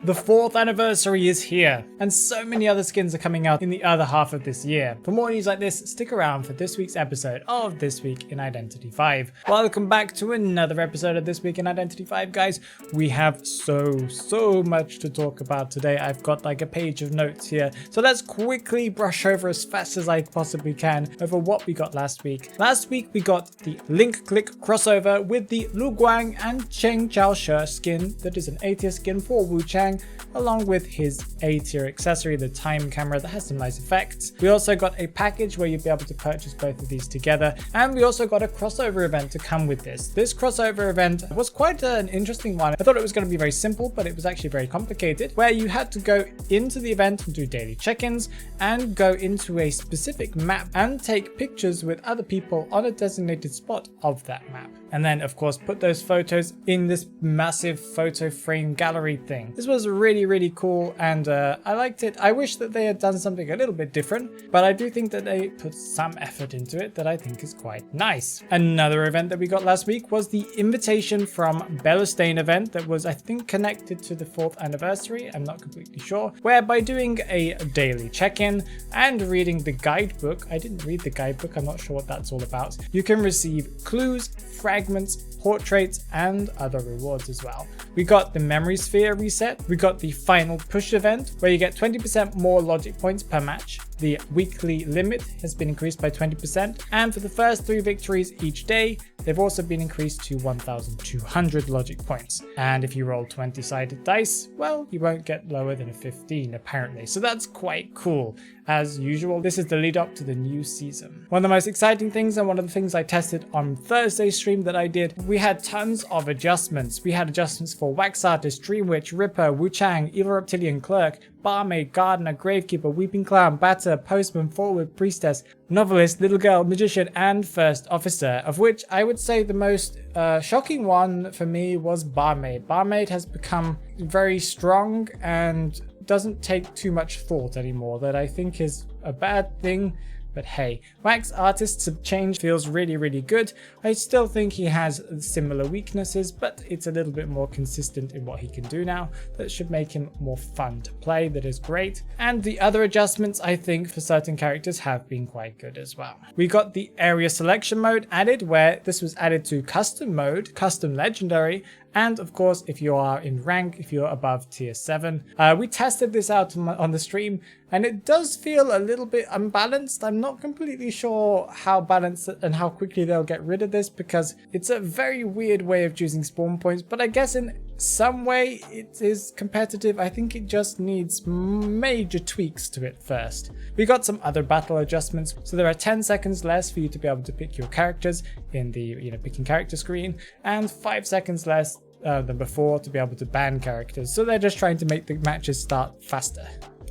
The 4th anniversary is here, and so many other skins are coming out in the other half of this year. For more news like this, stick around for this week's episode of This Week in Identity 5. Welcome back to another episode of This Week in Identity 5, guys. We have so much to talk about today. I've got like a page of notes here, so let's quickly brush over as fast as I possibly can over what we got last week. Last week we got the Link Click crossover with the Lu Guang and Cheng Chao She skin that is an A tier skin for Wu Chang, along with his A tier accessory, the time camera, that has some nice effects. We also got a package where you'll be able to purchase both of these together, and we also got a crossover event to come with this. This crossover event was quite an interesting one. I thought it was going to be very simple, but it was actually very complicated, where you had to go into the event and do daily check-ins and go into a specific map and take pictures with other people on a designated spot of that map. And then of course put those photos in this massive photo frame gallery thing. This was really cool, and I liked it. I wish that they had done something a little bit different, but I do think that they put some effort into it that I think is quite nice. Another event that we got last week was the invitation from Belostain event that was, I think, connected to the 4th anniversary. I'm not completely sure, where by doing a daily check-in and reading the guidebook, I didn't read the guidebook, I'm not sure what that's all about, you can receive clues, fragments, portraits, and other rewards as well. We got the memory sphere reset. We got the final push event where you get 20% more logic points per match. The weekly limit has been increased by 20%, and for the first 3 victories each day, they've also been increased to 1,200 logic points. And if you roll 20-sided dice, well, you won't get lower than a 15 apparently. So that's quite cool. As usual, this is the lead up to the new season. One of the most exciting things, and one of the things I tested on Thursday's stream that I did, we had tons of adjustments. We had adjustments for Wax Artist, Dream Witch, Ripper, Wu Chang, Evil Reptilian Clerk, Barmaid, Gardener, Gravekeeper, Weeping Clown, Batter, Postman, Forward, Priestess, Novelist, Little Girl, Magician, and First Officer, of which I would say the most shocking one for me was Barmaid. Barmaid has become very strong and doesn't take too much thought anymore, that I think is a bad thing. But hey, Wax Artist's change feels really good. I still think he has similar weaknesses, but it's a little bit more consistent in what he can do now. That should make him more fun to play. That is great. And the other adjustments, I think, for certain characters have been quite good as well. We got the area selection mode added, where this was added to custom mode, custom legendary, and of course if you are in rank, if you're above tier 7. We tested this out on the stream, and it does feel a little bit unbalanced. I'm not completely sure how balanced and how quickly they'll get rid of this, because it's a very weird way of choosing spawn points, but I guess in some way it is competitive. I think it just needs major tweaks to it first. We got some other battle adjustments, so there are 10 seconds less for you to be able to pick your characters in the picking character screen, and 5 seconds less than before to be able to ban characters. So they're just trying to make the matches start faster.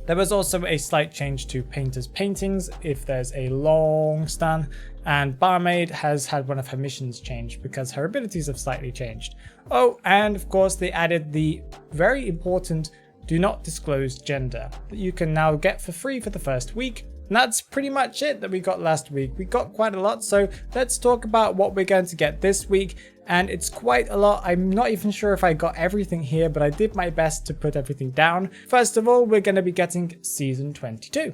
There was also a slight change to Painter's paintings if there's a long stun, and Barmaid has had one of her missions changed because her abilities have slightly changed. Oh, and of course they added the very important do not disclose gender that you can now get for free for the first week. And that's pretty much it that we got last week. We got quite a lot, so let's talk about what we're going to get this week. And it's quite a lot. I'm not even sure if I got everything here, but I did my best to put everything down. First of all, we're going to be getting Season 22.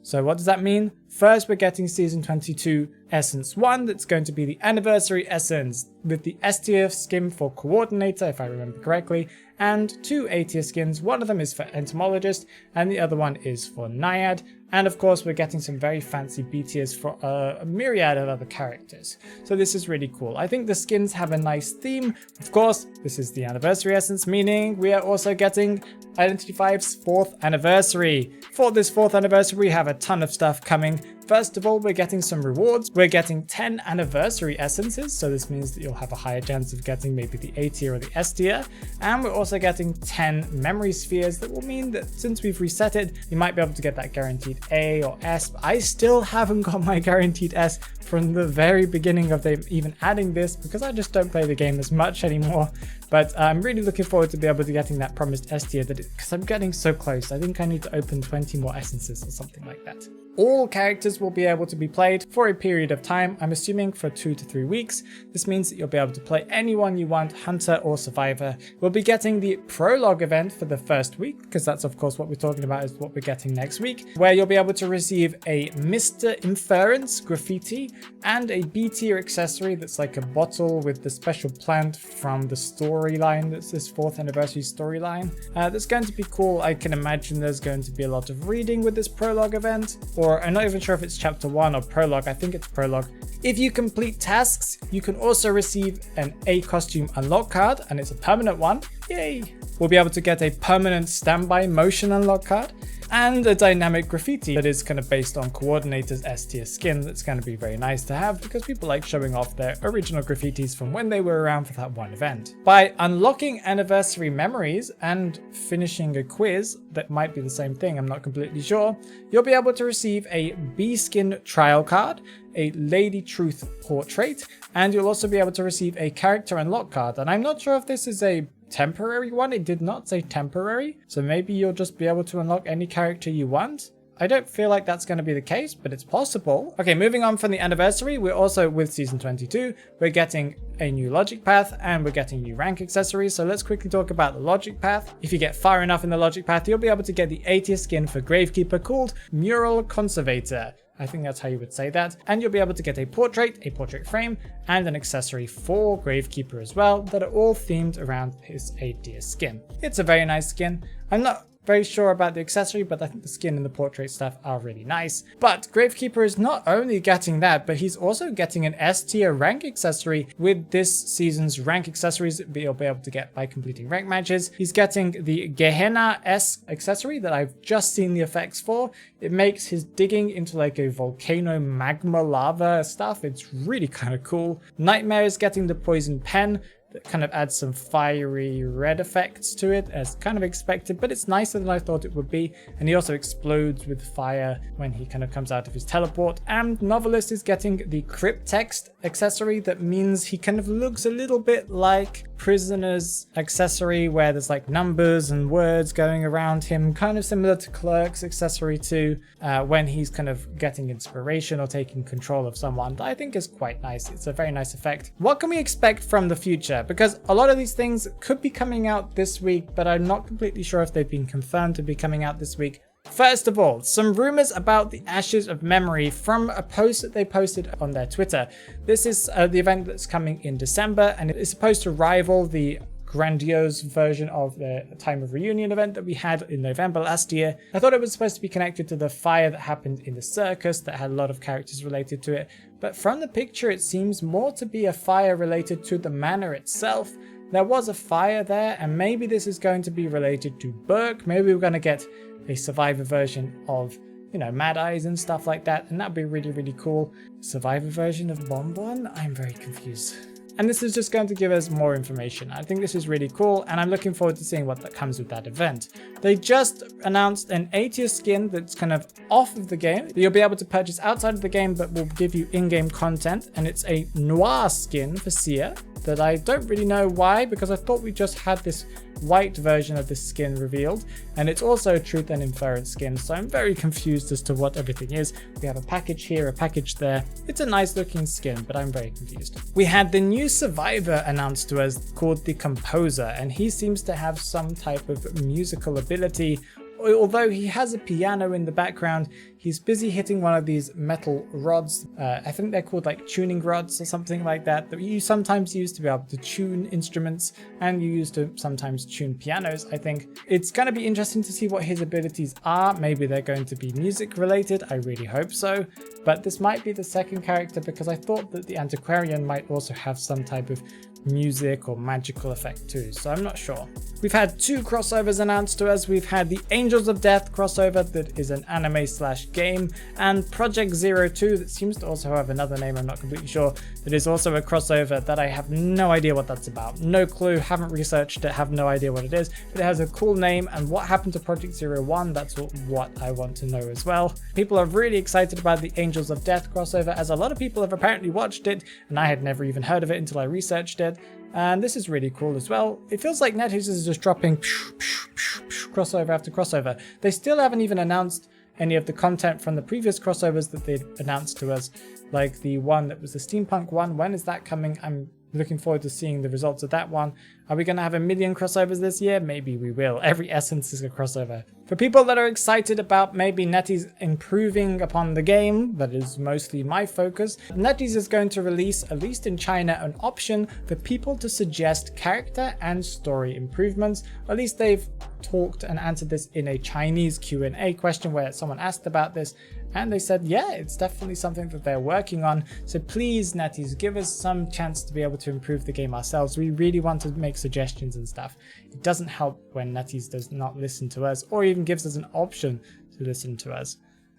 So what does that mean? First, we're getting Season 22 Essence 1, that's going to be the Anniversary Essence, with the S tier skin for Coordinator, if I remember correctly, and 2 A tier skins. One of them is for Entomologist, and the other one is for Naiad. And of course, we're getting some very fancy B tiers for a myriad of other characters. So this is really cool. I think the skins have a nice theme. Of course, this is the Anniversary Essence, meaning we are also getting Identity 5's 4th anniversary. For this 4th anniversary, we have a ton of stuff coming. First of all, we're getting some rewards. We're getting 10 anniversary essences, so this means that you'll have a higher chance of getting maybe the A tier or the S tier. And we're also getting 10 memory spheres that will mean that since we've reset it, you might be able to get that guaranteed A or S. I still haven't got my guaranteed S from the very beginning of them even adding this, because I just don't play the game as much anymore. But I'm really looking forward to be able to getting that promised S tier, because I'm getting so close. I think I need to open 20 more essences or something like that. All characters will be able to be played for a period of time, I'm assuming for 2 to 3 weeks. This means that you'll be able to play anyone you want, hunter or survivor. We'll be getting the prologue event for the first week, because that's of course what we're talking about is what we're getting next week, where you'll be able to receive a Mr. Inference graffiti and a B tier accessory that's like a bottle with the special plant from the storyline, that's this 4th anniversary storyline. That's going to be cool. I can imagine there's going to be a lot of reading with this prologue event, or I'm not even sure if it's chapter 1 or prologue. I think it's prologue. If you complete tasks, you can also receive an A costume unlock card, and it's a permanent one. Yay! We'll be able to get a permanent standby motion unlock card and a dynamic graffiti that is kind of based on Coordinator's S tier skin. That's going to be very nice to have because people like showing off their original graffitis from when they were around for that one event. By unlocking anniversary memories and finishing a quiz that might be the same thing, I'm not completely sure, you'll be able to receive a B skin trial card, a Lady Truth portrait, and you'll also be able to receive a character unlock card. And I'm not sure if this is a temporary one. It did not say temporary, so maybe you'll just be able to unlock any character you want. I don't feel like that's going to be the case, but it's possible. Okay, moving on from the anniversary, we're also with season 22. We're getting a new logic path and we're getting new rank accessories. So let's quickly talk about the logic path. If you get far enough in the logic path, you'll be able to get the A tier skin for Gravekeeper called Mural Conservator. I think that's how you would say that. And you'll be able to get a portrait frame, and an accessory for Gravekeeper as well that are all themed around his A tier skin. It's a very nice skin. I'm not very sure about the accessory, but I think the skin and the portrait stuff are really nice. But Gravekeeper is not only getting that, but he's also getting an S tier rank accessory with this season's rank accessories that you'll be able to get by completing rank matches. He's getting the Gehenna S accessory that I've just seen the effects for. It makes his digging into like a volcano magma lava stuff. It's really kind of cool. Nightmare is getting the poison pen that kind of adds some fiery red effects to it, as kind of expected, but it's nicer than I thought it would be. And he also explodes with fire when he kind of comes out of his teleport. And Novelist is getting the crypt text accessory that means he kind of looks a little bit like Prisoner's accessory, where there's like numbers and words going around him, kind of similar to Clerk's accessory too, when he's kind of getting inspiration or taking control of someone. That I think is quite nice. It's a very nice effect. What can we expect from the future? Because a lot of these things could be coming out this week, but I'm not completely sure if they've been confirmed to be coming out this week. First of all, some rumors about the Ashes of Memory from a post that they posted on their Twitter. This is the event that's coming in December, and it's supposed to rival the grandiose version of the Time of Reunion event that we had in November last year. I thought it was supposed to be connected to the fire that happened in the circus that had a lot of characters related to it, but from the picture it seems more to be a fire related to the manor itself. There was a fire there, and maybe this is going to be related to Burke. Maybe we're going to get a survivor version of, you know, Mad Eyes and stuff like that, and that'd be really, really cool. Survivor version of Bonbon? I'm very confused. And this is just going to give us more information. I think this is really cool, and I'm looking forward to seeing what that comes with that event. They just announced an A tier skin that's kind of off of the game that you'll be able to purchase outside of the game, but will give you in-game content, and it's a Noir skin for Sia that I don't really know why, because I thought we just had this white version of this skin revealed, and it's also a Truth and Inference skin, so I'm very confused as to what everything is. We have a package here, a package there. It's a nice looking skin, but I'm very confused. We had the new survivor announced to us called the Composer, and he seems to have some type of musical ability. Although he has a piano in the background, he's busy hitting one of these metal rods. I think they're called like tuning rods or something like that, that you sometimes use to be able to tune instruments, and you use to sometimes tune pianos, I think. It's going to be interesting to see what his abilities are. Maybe they're going to be music related. I really hope so. But this might be the second character, because I thought that the Antiquarian might also have some type of music or magical effect too, so I'm not sure. We've had 2 crossovers announced to us. We've had the Angels of Death crossover that is an anime / game, and Project 02 that seems to also have another name, I'm not completely sure, that is also a crossover that I have no idea what that's about. No clue, haven't researched it, have no idea what it is, but it has a cool name. And what happened to Project 01, that's what I want to know as well. People are really excited about the Angels of Death crossover, as a lot of people have apparently watched it, and I had never even heard of it until I researched it. And this is really cool as well. It feels like NetEase is just dropping crossover after crossover. They still haven't even announced any of the content from the previous crossovers that they announced to us, like the one that was the steampunk one. When is that coming? I'm looking forward to seeing the results of that one. Are we going to have 1 million crossovers this year? Maybe we will. Every essence is a crossover. For people that are excited about maybe NetEase improving upon the game, that is mostly my focus, NetEase is going to release, at least in China, an option for people to suggest character and story improvements. Or at least they've talked and answered this in a Chinese Q&A question where someone asked about this, and they said, yeah, it's definitely something that they're working on. So please, NetEase, give us some chance to be able to improve the game ourselves. We really want to make suggestions and stuff. It doesn't help when NetEase does not listen to us or even gives us an option to listen to us.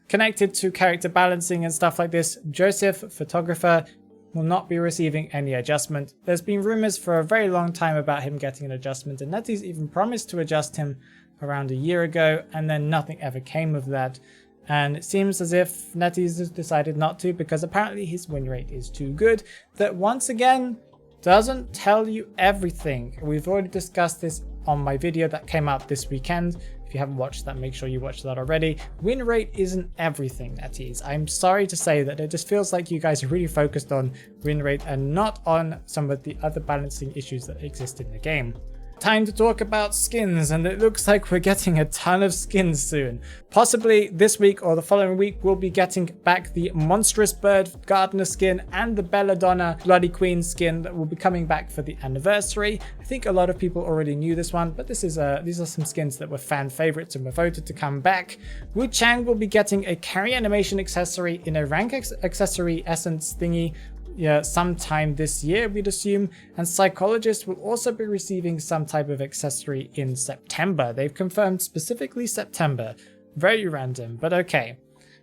Connected to character balancing and stuff like this, Joseph, photographer, will not be receiving any adjustment. There's been rumors for a very long time about him getting an adjustment, and NetEase even promised to adjust him around a year ago, and then nothing ever came of that. And it seems as if NetEase has decided not to, because apparently his win rate is too good. That once again doesn't tell you everything. We've already discussed this on my video that came out this weekend. If you haven't watched that, make sure you watch that already. Win rate isn't everything, NetEase. I'm sorry to say that. It just feels like you guys are really focused on win rate and not on some of the other balancing issues that exist in the game. Time to talk about skins, and it looks like we're getting a ton of skins soon. Possibly this week or the following week we'll be getting back the Monstrous Bird Gardener skin and the Belladonna Bloody Queen skin that will be coming back for the anniversary. I think a lot of people already knew this one, but these are some skins that were fan favorites and were voted to come back. Wu Chang will be getting a carry animation accessory in a rank accessory essence thingy sometime this year, we'd assume, and Psychologist will also be receiving some type of accessory in September. They've confirmed specifically September. Very random, but okay.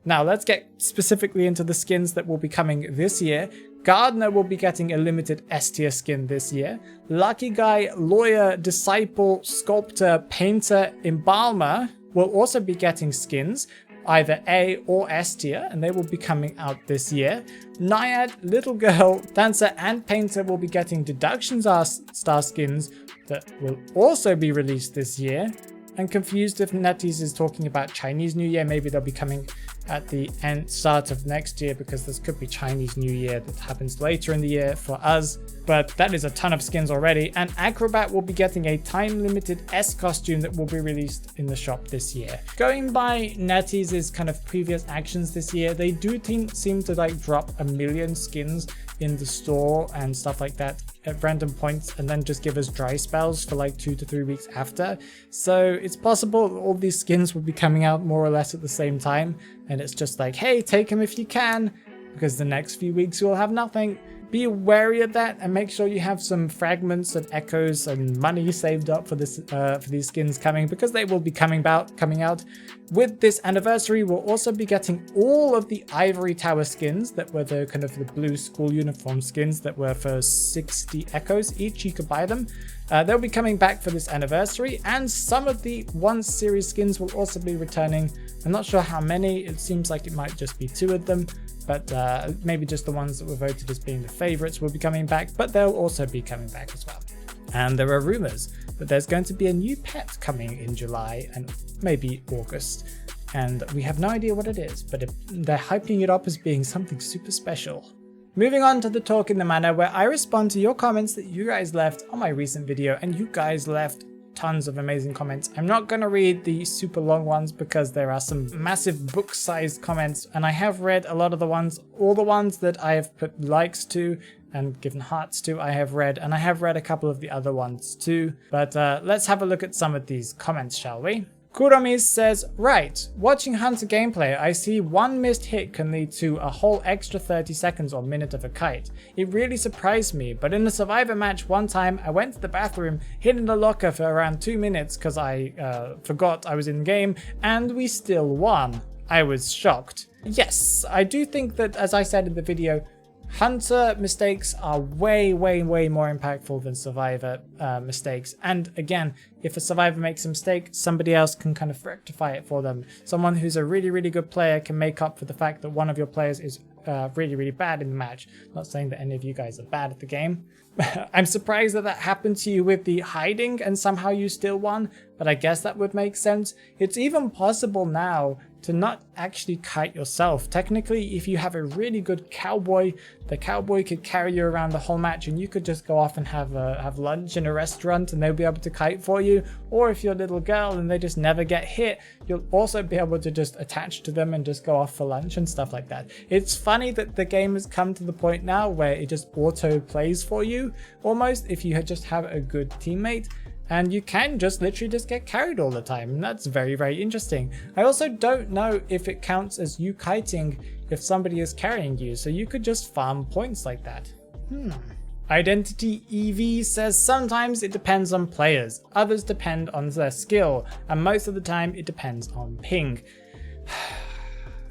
Now let's get specifically into the skins that will be coming this year. Gardener will be getting a limited S tier skin this year. Lucky Guy, Lawyer, Disciple, Sculptor, Painter, Embalmer will also be getting skins, either A or S tier, and they will be coming out this year. Naiad, Little Girl, Dancer, and Painter will be getting Deduction Star skins that will also be released this year. And confused if NetEase is talking about Chinese New Year. Maybe they'll be coming at the start of next year, because this could be Chinese New Year that happens later in the year for us. But that is a ton of skins already. And Acrobat will be getting a time-limited S costume that will be released in the shop this year. Going by NetEase's kind of previous actions this year, they do seem to like drop 1 million skins in the store and stuff like that at random points, and then just give us dry spells for like 2 to 3 weeks after. So it's possible all these skins will be coming out more or less at the same time, and it's just like, hey, take them if you can, because the next few weeks you'll have nothing. Be wary of that, and make sure you have some fragments and echoes and money saved up for this for these skins coming, because they will be coming out. With this anniversary, we'll also be getting all of the Ivory Tower skins that were the kind of the blue school uniform skins that were for 60 echoes each. You could buy them. They'll be coming back for this anniversary, and some of the 1 series skins will also be returning. I'm not sure how many. It seems like it might just be 2 of them, but maybe just the ones that were voted as being the favorites will be coming back, but they'll also be coming back as well. And there are rumors that there's going to be a new pet coming in July and maybe August, and we have no idea what it is, but they're hyping it up as being something super special. Moving on to the talk in the manor, where I respond to your comments that you guys left on my recent video, and you guys left tons of amazing comments. I'm not going to read the super long ones because there are some massive book-sized comments, and I have read a lot of the ones, all the ones that I have put likes to and given hearts to, I have read, and I have read a couple of the other ones too. But let's have a look at some of these comments, shall we? Kuromis says, right, watching Hunter gameplay, I see 1 missed hit can lead to a whole extra 30 seconds or minute of a kite. It really surprised me, but in a Survivor match one time, I went to the bathroom, hid in the locker for around 2 minutes because I forgot I was in game, and we still won. I was shocked. Yes, I do think that, as I said in the video, Hunter mistakes are way more impactful than Survivor mistakes. And again, if a Survivor makes a mistake, somebody else can kind of rectify it for them. Someone who's a really good player can make up for the fact that one of your players is really, really bad in the match. Not saying that any of you guys are bad at the game. I'm surprised that that happened to you with the hiding and somehow you still won, but I guess that would make sense. It's even possible now to not actually kite yourself. Technically, if you have a really good cowboy, the cowboy could carry you around the whole match and you could just go off and have lunch in a restaurant and they'll be able to kite for you. Or if you're a little girl and they just never get hit, you'll also be able to just attach to them and just go off for lunch and stuff like that. It's funny that the game has come to the point now where it just auto plays for you almost if you just have a good teammate. And you can just literally just get carried all the time, and that's very, very interesting. I also don't know if it counts as you kiting if somebody is carrying you, so you could just farm points like that. Identity EV says sometimes it depends on players, others depend on their skill, and most of the time it depends on ping.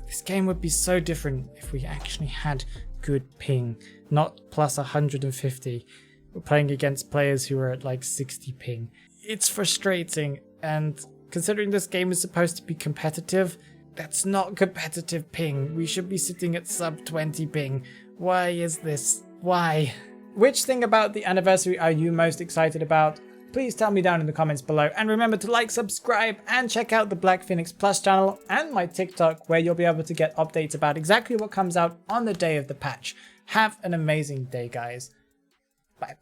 This game would be so different if we actually had good ping, not plus 150. We're playing against players who are at like 60 ping. It's frustrating, and considering this game is supposed to be competitive, that's not competitive ping. We should be sitting at sub 20 ping. Why is this? Why? Which thing about the anniversary are you most excited about? Please tell me down in the comments below, and remember to like, subscribe, and check out the Black Phoenix Plus channel and my TikTok, where you'll be able to get updates about exactly what comes out on the day of the patch. Have an amazing day, guys. Bye.